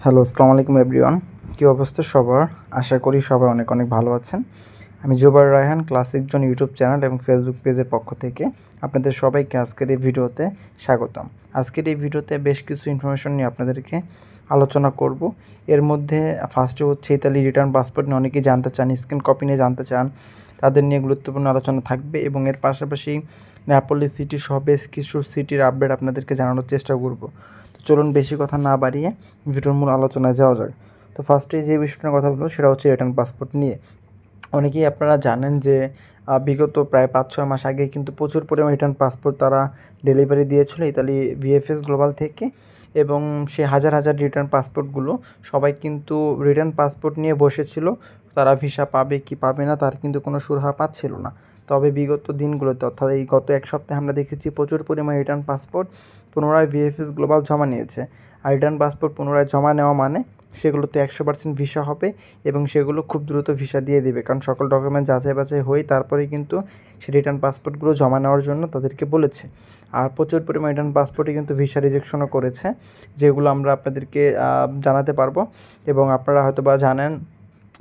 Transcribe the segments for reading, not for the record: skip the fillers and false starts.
Hello, আসসালামু আলাইকুম everyone. কী অবস্থা সবার? আশা করি সবাই অনেক অনেক ভালো আছেন। আমি Zubair Raihan, classic zone YouTube channel এবং ফেসবুক পেজের পক্ষ থেকে আপনাদের সবাইকে আজকের এই ভিডিওতে স্বাগতম। আজকের এই ভিডিওতে বেশ কিছু ইনফরমেশন নিয়ে আপনাদেরকে আলোচনা করব। এর মধ্যে ফার্স্টে হচ্ছে ইতালি রিটার্ন পাসপোর্ট নিয়ে অনেকেই জানতে চান, স্ক্যান কপি নিয়ে জানতে চান, তাদের নিয়ে গুরুত্বপূর্ণ আলোচনা থাকবে এবং এর পাশাপাশি নেপোলি সিটি সহ বেশ কিছু সিটির আপডেট আপনাদেরকে জানানোর চেষ্টা করব। চলুন বেশি কথা না বাড়িয়ে ভিডিওর মূল আলোচনায় যাওয়া যাক। তো ফার্স্টে যে বিষয়টার কথা বলবো সেটা হচ্ছে রিটার্ন পাসপোর্ট নিয়ে। অনেকেই আপনারা জানেন যে বিগত প্রায় 5-6 মাস আগে কিন্তু প্রচুর পরিমাণ রিটার্ন পাসপোর্ট তারা ডেলিভারি দিয়েছিল ইতালি ভিএফএস গ্লোবাল থেকে, এবং সে হাজার হাজার রিটার্ন পাসপোর্টগুলো সবাই কিন্তু রিটার্ন পাসপোর্ট নিয়ে বসেছিল। তারা ভিসা পাবে কি পাবে না তার কিন্তু কোনো সুরাহা পাচ্ছিল না। তবে বিগত দিনগুলোতে অর্থাৎ এই গত এক সপ্তাহে আমরা দেখেছি প্রচুর পরিমাণ রিটার্ন পাসপোর্ট পুনরায় ভিএফএস গ্লোবাল জমা নিয়েছে। আর রিটার্ন পাসপোর্ট পুনরায় জমা নেওয়া মানে সেগুলোতে 100% ভিসা হবে এবং সেগুলো খুব দ্রুত ভিসা দিয়ে দেবে, কারণ সকল ডকুমেন্ট যাচাই বাছাই হয়ে তারপরেই কিন্তু সে রিটার্ন পাসপোর্টগুলো জমা নেওয়ার জন্য তাদেরকে বলেছে। আর প্রচুর পরিমাণ রিটার্ন পাসপোর্টে কিন্তু ভিসা রিজেকশনও করেছে, যেগুলো আমরা আপনাদেরকে জানাতে পারবো। এবং আপনারা হয়তো বা জানেন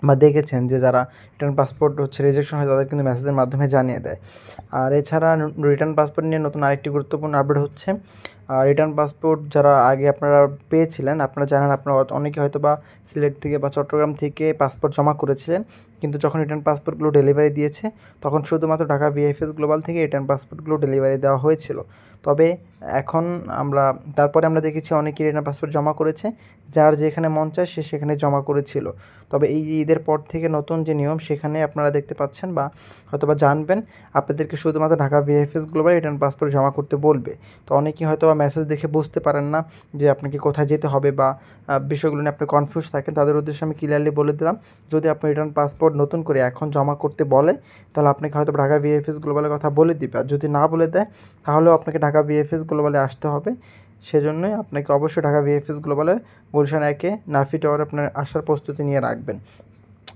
বা দেখেছেন যে যারা রিটার্ন পাসপোর্ট রিজেকশন হয় তাদের কিন্তু মেসেজের মাধ্যমে জানিয়ে দেয়। আর এছাড়া রিটার্ন পাসপোর্ট নিয়ে নতুন আরেকটি গুরুত্বপূর্ণ আপডেট হচ্ছে রিটার্ন পাসপোর্ট যারা আগে আপনারা পেয়েছিলেন, আপনারা জানেন আপনারা অনেকে হয়তো বা সিলেট থেকে বা চট্টগ্রাম থেকে পাসপোর্ট জমা করেছিলেন, কিন্তু যখন রিটার্ন পাসপোর্টগুলো ডেলিভারি দিয়েছে তখন শুধুমাত্র ঢাকা ভিএফএস গ্লোবাল থেকে রিটার্ন পাসপোর্টগুলো ডেলিভারি দেওয়া হয়েছিল। তবে এখন তারপরে আমরা দেখেছি অনেকেই রিটার্ন পাসপোর্ট জমা করেছে, যার যেখানে মন চায় সে সেখানে জমা করেছিল। তবে এই যে ঈদের পর থেকে নতুন যে নিয়ম সেখানে আপনারা দেখতে পাচ্ছেন বা হয়তো বা জানবেন, আপনাদেরকে শুধুমাত্র Dhaka VFS global return passport জমা করতে বলবে। তো অনেকেই হয়তো বা মেসেজ দেখে বুঝতে পারেন না যে আপনাকে কোথায় যেতে হবে বা বিষয়গুলো নিয়ে আপনি কনফিউজ থাকেন, তাদের উদ্দেশ্যে আমি ক্লিয়ারলি বলে দিলাম, যদি আপনি রিটার্ন পাসপোর্ট নতুন করে এখন জমা করতে বলে তাহলে আপনাকে হয়তো ঢাকা ভিএফএস গ্লোবালের কথা বলে দিবে, আর যদি না বলে দেয় তাহলেও আপনাকে ঢাকা ভিএফএস গ্লোবালে আসতে হবে। সেজন্যই আপনাকে অবশ্যই ঢাকা ভিএফএস গ্লোবালের গুলশান 1-এ নাফি টাওয়ারে আপনার আসার প্রস্তুতি নিয়ে রাখবেন।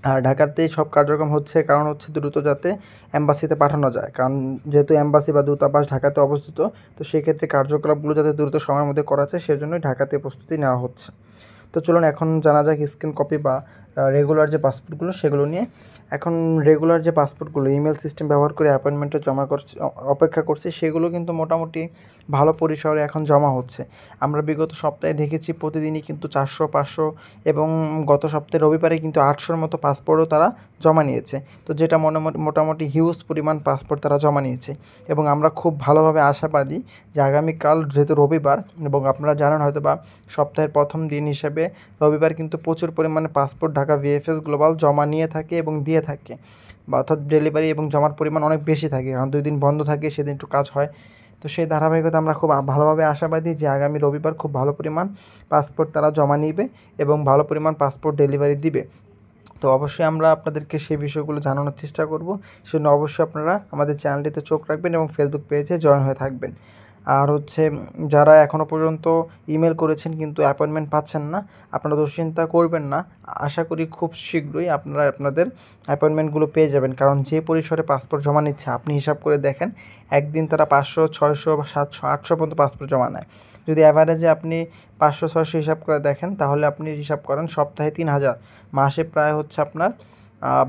আর ঢাকাতেই সব কার্যক্রম হচ্ছে, কারণ হচ্ছে দ্রুত যাতে অ্যাম্বাসিতে পাঠানো যায়, কারণ যেহেতু অ্যাম্বাসি বা দূতাবাস ঢাকাতে অবস্থিত, তো সেক্ষেত্রে কার্যকলাপগুলো যাতে দ্রুত সময়ের মধ্যে করা যায় সেজন্যই ঢাকাতে প্রস্তুতি নেওয়া হচ্ছে। তো চলুন এখন জানা যাক স্ক্যান কপি বা রেগুলার যে পাসপোর্টগুলো সেগুলো নিয়ে। এখন রেগুলার যে পাসপোর্টগুলো ইমেল সিস্টেম ব্যবহার করে অ্যাপয়েন্টমেন্টে জমা করছে অপেক্ষা করছে, সেগুলো কিন্তু মোটামুটি ভালো পরিসরে এখন জমা হচ্ছে। আমরা বিগত সপ্তাহে দেখেছি প্রতিদিনই কিন্তু 400-500 এবং গত সপ্তাহে রবিবারে কিন্তু 800-র মতো পাসপোর্টও তারা জমা নিয়েছে। তো যেটা মোটামুটি হিউজ পরিমাণ পাসপোর্ট তারা জমা নিয়েছে এবং আমরা খুব ভালোভাবে আশাবাদী যে আগামীকাল যেহেতু রবিবার এবং আপনারা জানেন হয়তো বা সপ্তাহের প্রথম দিন হিসেবে রবিবার কিন্তু প্রচুর পরিমাণে পাসপোর্ট ঢাকা ভিএফএস গ্লোবাল জমা নিয়ে থাকে এবং দিয়ে থাকে, বা অর্থাৎ ডেলিভারি এবং জমার পরিমাণ অনেক বেশি থাকে, কারণ 2 দিন বন্ধ থাকে সেদিন একটু কাজ হয়। তো সেই ধারাবাহিকতা আমরা খুব ভালোভাবে আশাবাদী যে আগামী রবিবার খুব ভালো পরিমাণ পাসপোর্ট তারা জমা নিবে এবং ভালো পরিমাণ পাসপোর্ট ডেলিভারি দিবে। তো অবশ্যই আমরা আপনাদেরকে সেই বিষয়গুলো জানানোর চেষ্টা করব। সেজন্য অবশ্যই আপনারা আমাদের চ্যানেলটিতে চোখ রাখবেন এবং ফেসবুক পেজে জয়েন হয়ে থাকবেন। আর হচ্ছে যারা এখনও পর্যন্ত ইমেল করেছেন কিন্তু অ্যাপয়েন্টমেন্ট পাচ্ছেন না, আপনারা দুশ্চিন্তা করবেন না। আশা করি খুব শীঘ্রই আপনারা আপনাদের অ্যাপয়েন্টমেন্টগুলো পেয়ে যাবেন, কারণ যে পরিসরে পাসপোর্ট জমা নিচ্ছে আপনি হিসাব করে দেখেন, একদিন তারা 500, 600 বা 700, 800 পর্যন্ত পাসপোর্ট জমা নেয়। যদি অ্যাভারেজে আপনি 500-600 হিসাব করে দেখেন তাহলে আপনি হিসাব করেন সপ্তাহে 3000, মাসে প্রায় হচ্ছে আপনার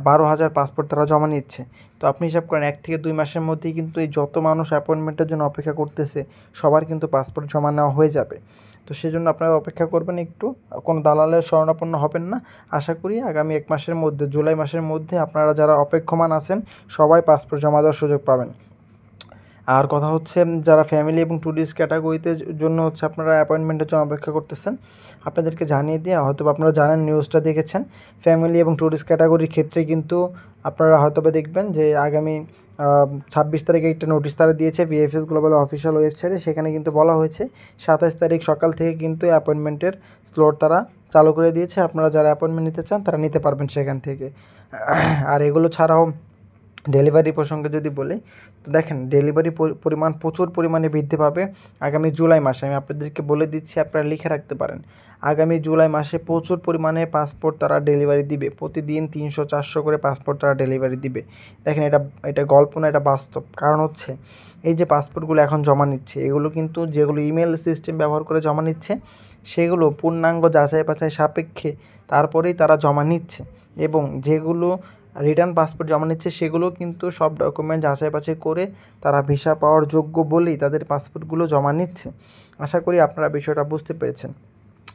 12,000 পাসপোর্ট তারা জমা নিচ্ছে। তো আপনি হিসাব করেন 1 থেকে 2 মাসের মধ্যেই কিন্তু এই যত মানুষ অ্যাপয়েন্টমেন্টের জন্য অপেক্ষা করতেছে সবার কিন্তু পাসপোর্ট জমা নেওয়া হয়ে যাবে। তো সেজন্য আপনারা অপেক্ষা করবেন একটু, কোনো দালালের শরণাপন্ন হবেন না। আশা করি আগামী 1 মাসের মধ্যে, জুলাই মাসের মধ্যে আপনারা যারা অপেক্ষমান আছেন সবাই পাসপোর্ট জমা দেওয়ার সুযোগ পাবেন। আর কথা হচ্ছে যারা ফ্যামিলি এবং ট্যুরিস্ট ক্যাটাগরিতে জন্য হচ্ছে আপনারা অ্যাপয়েন্টমেন্টের জন্য অপেক্ষা করতেছেন, আপনাদেরকে জানিয়ে দিয়ে হয়তো আপনারা জানেন, নিউজটা দেখেছেন, ফ্যামিলি এবং ট্যুরিস্ট ক্যাটাগরির ক্ষেত্রে কিন্তু আপনারা হয়তো বা দেখবেন যে আগামী 26 তারিখে একটা নোটিশ তারা দিয়েছে ভিএফএস গ্লোবাল অফিসিয়াল ওয়েবসাইটে। সেখানে কিন্তু বলা হয়েছে 27 তারিখ সকাল থেকে কিন্তু অ্যাপয়েন্টমেন্টের স্লট তারা চালু করে দিয়েছে। আপনারা যারা অ্যাপয়েন্টমেন্ট নিতে চান তারা নিতে পারবেন সেখান থেকে। আর এগুলো ছাড়াও ডেলিভারি প্রসঙ্গে যদি বলি, তো দেখেন ডেলিভারি পরিমাণ প্রচুর পরিমাণে বৃদ্ধি পাবে আগামী জুলাই মাসে। আমি আপনাদেরকে বলে দিচ্ছি, আপনারা লিখে রাখতে পারেন। আগামী জুলাই মাসে প্রচুর পরিমাণে পাসপোর্ট তারা ডেলিভারি দিবে। প্রতিদিন 300-400 করে পাসপোর্ট তারা ডেলিভারি দিবে। দেখেন এটা গল্প না, এটা বাস্তব। কারণ হচ্ছে এই যে পাসপোর্টগুলো এখন জমা নিচ্ছে, এগুলো কিন্তু যেগুলো ইমেল সিস্টেম ব্যবহার করে জমা নিচ্ছে, সেগুলো পূর্ণাঙ্গ যাচাই বাছাই সাপেক্ষে তারপরেই তারা জমা নিচ্ছে। এবং যেগুলো রিটার্ন পাসপোর্ট জমা নিচ্ছে, সেগুলো কিন্তু সব ডকুমেন্ট যাচাই বাছাই করে তারা ভিসা পাওয়ার যোগ্য বলেই তাদের পাসপোর্টগুলো জমা নিচ্ছে। আশা করি আপনারা বিষয়টা বুঝতে পেরেছেন।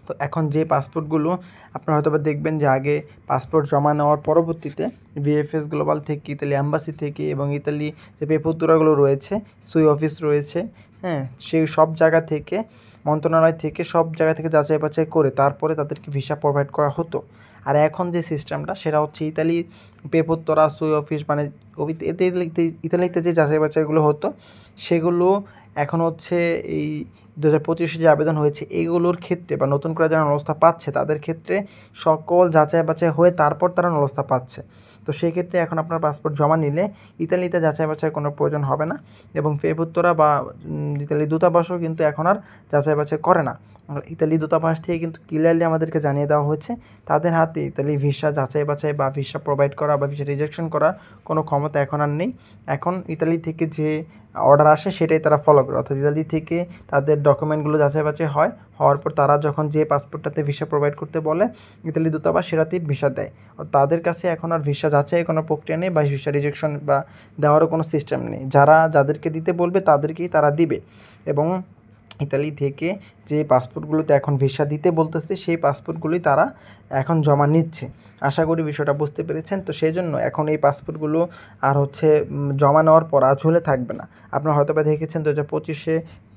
তো এখন যে পাসপোর্টগুলো আপনারা হয়তো বা দেখবেন যে আগে পাসপোর্ট জমা নেওয়ার পরবর্তীতে ভিএফএস গ্লোবাল থেকে, ইতালি অ্যাম্বাসি থেকে এবং ইতালি যে পেপুত্তরাগুলো রয়েছে, সুই অফিস রয়েছে, হ্যাঁ, সেই সব জায়গা থেকে, মন্ত্রণালয় থেকে, সব জায়গা থেকে যাচাই বাছাই করে তারপরে তাদেরকে ভিসা প্রোভাইড করা হতো। আর এখন যে সিস্টেমটা সেটা হচ্ছে ইতালি পেপুত্তরা, সুই অফিস, মানে ইতালিতে যে যাচাই বাছাইগুলো হতো সেগুলো এখন হচ্ছে এই 2025 যে আবেদন হয়েছে এগুলোর ক্ষেত্রে বা নতুন করে যারা নলস্থা পাচ্ছে তাদের ক্ষেত্রে সকল যাচাই বাছাই হয়ে তারপর তারা নলস্থা পাচ্ছে। তো সেই ক্ষেত্রে এখন আপনার পাসপোর্ট জমা নিলে ইতালিতে যাচাই বাছাই কোনো প্রয়োজন হবে না। এবং পেপুত্তরা বা ইতালি দূতাবাসও কিন্তু এখন আর যাচাই বাছাই করে না। ইতালি দূতাবাস থেকে কিন্তু ক্লিয়ারলি আমাদেরকে জানিয়ে দেওয়া হয়েছে তাদের হাতে ইতালি ভিসা যাচাই বাছাই বা ভিসা প্রোভাইড করা বা ভিসা রিজেকশন করার কোনো ক্ষমতা এখন আর নেই। এখন ইতালি থেকে যে অর্ডার আসে সেটাই তারা ফলো করে। অর্থাৎ ইতালি থেকে তাদের ডকুমেন্টগুলো যাচাই বাছাই হওয়ার পর তারা যখন যে পাসপোর্টটাতে ভিসা প্রোভাইড করতে বলে ইতালি দূতাবাস সেটাতেই ভিসা দেয়। তাদের কাছে এখন আর ভিসা যাচাই কোনো প্রক্রিয়া নেই বা ভিসা রিজেকশন বা দেওয়ারও কোনো সিস্টেম নেই। যাদেরকে দিতে বলবে তাদেরকেই তারা দিবে। এবং ইতালি থেকে যে পাসপোর্টগুলোতে এখন ভিসা দিতে বলতেছে সেই পাসপোর্টগুলোই তারা এখন জমা নিচ্ছে। আশা করি বিষয়টা বুঝতে পেরেছেন। তো সেই জন্য এখন এই পাসপোর্টগুলো আর হচ্ছে জমা নেওয়ার পর আর ঝুলে থাকবে না। আপনারা হয়তো বা দেখেছেন 2025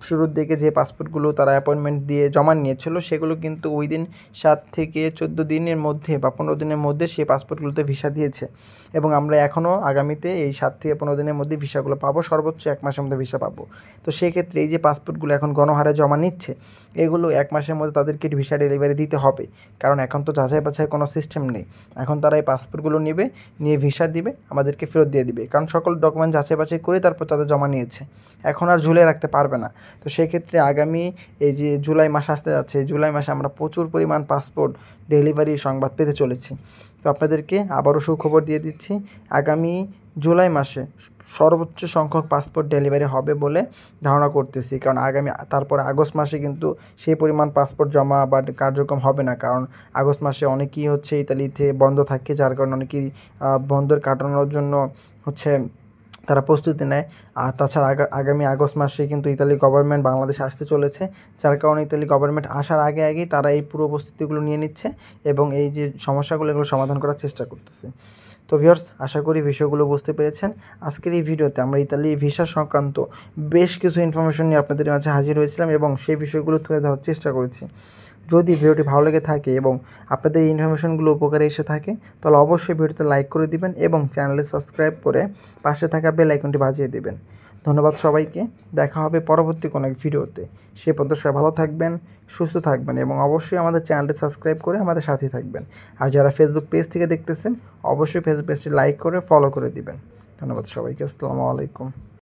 শুরুর দিকে যে পাসপোর্টগুলো তারা অ্যাপয়েন্টমেন্ট দিয়ে জমা নিয়েছিল সেগুলো কিন্তু উইদিন 7 থেকে 14 দিনের মধ্যে বা 15 দিনের মধ্যে সেই পাসপোর্টগুলোতে ভিসা দিয়েছে। এবং আমরা এখনও আগামীতে এই 7 থেকে 15 দিনের মধ্যে ভিসাগুলো পাবো, সর্বোচ্চ 1 মাসের মধ্যে ভিসা পাবো। তো সেক্ষেত্রে এই যে পাসপোর্টগুলো এখন গণহারে জমা নিচ্ছে, এগুলো 1 মাসের মধ্যে তাদেরকে ভিসা ডেলিভারি দিতে হবে। কারণ এখন তো যাচাই বাছাই কোনো সিস্টেম নেই। এখন তারা এই পাসপোর্টগুলো নিয়ে ভিসা দিবে, আমাদেরকে ফেরত দিয়ে দিবে। কারণ সকল ডকুমেন্ট যাচাই বাছাই করে তারপর তাদের জমা নিয়েছে, এখন আর ঝুলে রাখতে পারবে না। তো সেক্ষেত্রে আগামী এই যে জুলাই মাস আসতে যাচ্ছে, এই জুলাই মাসে আমরা প্রচুর পরিমাণ পাসপোর্ট ডেলিভারি সংবাদ পেতে চলেছি। তো আপনাদেরকে আবারও সুখবর দিয়ে দিচ্ছি, আগামী জুলাই মাসে সর্বোচ্চ সংখ্যক পাসপোর্ট ডেলিভারি হবে বলে ধারণা করতেছি। কারণ তারপর আগস্ট মাসে কিন্তু সেই পরিমাণ পাসপোর্ট জমা বা কার্যক্রম হবে না। কারণ আগস্ট মাসে অনেকেই হচ্ছে ইতালিতে বন্ধ থাকে, যার কারণে অনেকেই বন্ধের কাটানোর জন্য হচ্ছে তারা প্রস্তুতি নেয়। আর তাছাড়া আগামী আগস্ট মাসে কিন্তু ইতালি গভর্নমেন্ট বাংলাদেশে আসতে চলেছে, যার কারণে ইতালি গভর্নমেন্ট আসার আগেই তারা এই পুরো প্রস্তুতিগুলো নিয়ে নিচ্ছে এবং এই যে সমস্যাগুলো এগুলো সমাধান করার চেষ্টা করতেছে। তো ভিউয়ার্স, আশা করি বিষয়গুলো বুঝতে পেরেছেন। আজকের এই ভিডিওতে আমরা ইতালি ভিসা সংক্রান্ত বেশ কিছু ইনফরমেশন নিয়ে আপনাদের মাঝে হাজির হয়েছিলাম এবং সেই বিষয়গুলো তুলে ধরার চেষ্টা করেছি। যদি ভিডিওটি ভালো লেগে থাকে এবং আপনাদের এই ইনফরমেশনগুলো উপকারে এসে থাকে তাহলে অবশ্যই ভিডিওতে লাইক করে দিবেন এবং চ্যানেলে সাবস্ক্রাইব করে পাশে থাকা বেল আইকনটি বাজিয়ে দেবেন। ধন্যবাদ সবাইকে। দেখা হবে পরবর্তী কোনো এক ভিডিওতে। সে পর্যন্ত সবাই ভালো থাকবেন, সুস্থ থাকবেন এবং অবশ্যই আমাদের চ্যানেলটি সাবস্ক্রাইব করে আমাদের সাথে থাকবেন। আর যারা ফেসবুক পেজ থেকে দেখতেছেন অবশ্যই ফেসবুক পেজটি লাইক করে ফলো করে দিবেন। ধন্যবাদ সবাইকে। আসসালামু আলাইকুম।